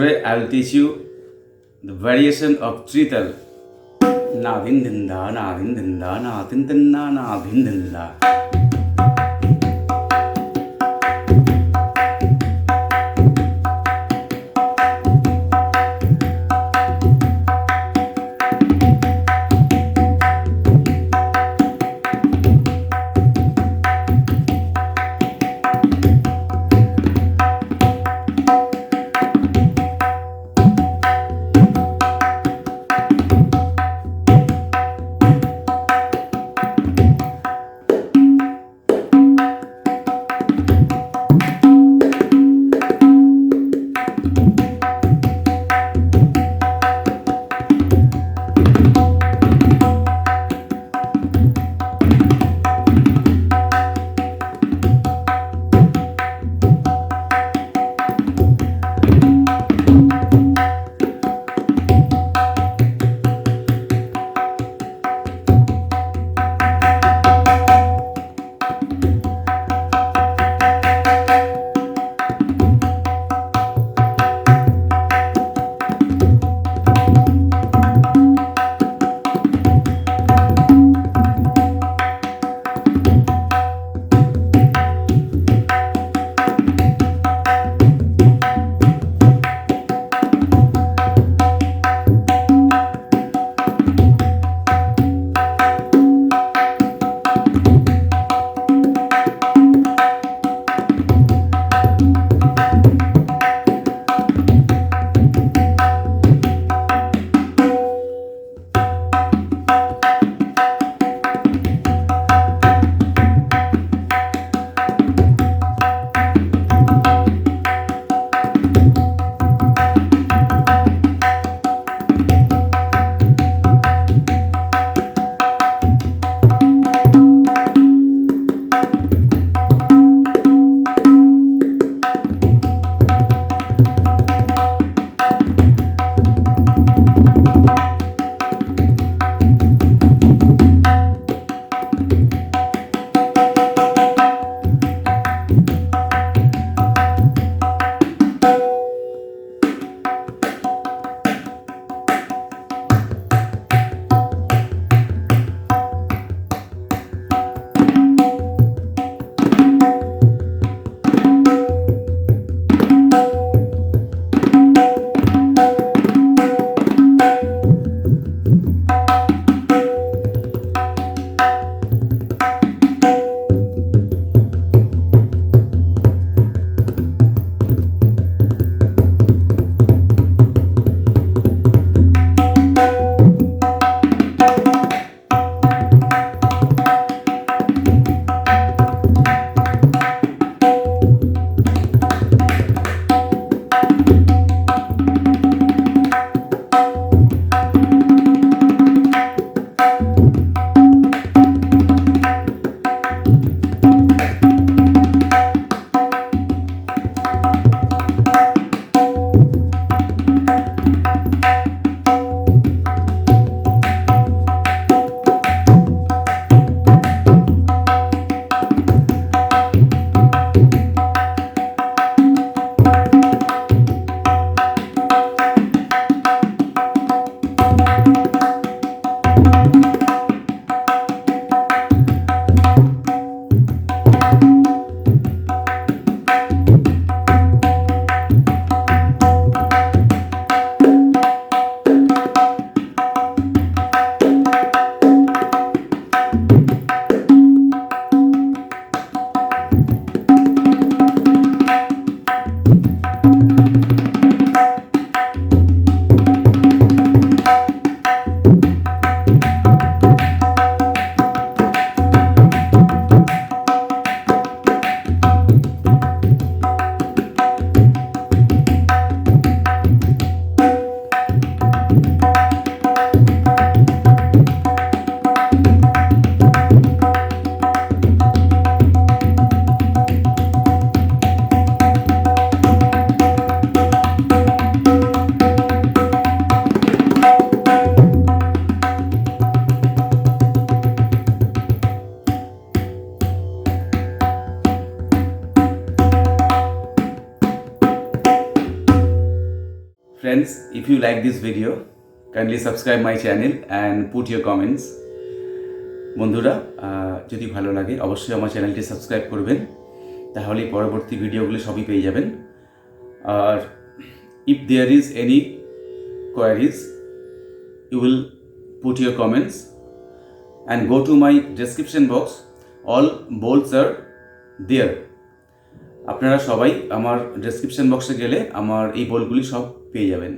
Today I will teach you the variation of trital. Na din din da, na din din da, na din din na, na din din da. Friends, if you like this video, kindly subscribe my channel and put your comments. বন্ধুরা, যদি ভালো লাগে অবশ্যই আমার চ্যানেলটি subscribe করবেন, তাহলে পরবর্তী ভিডিওগুলো সবই পেয়ে যাবেন। আর if there is any queries, you will put your comments and go to my description box. All bolts are there. আপনারা সবাই আমার ডেসক্রিপশন বক্সে গেলে আমার এই বলগুলি সব পেয়ে যাবেন।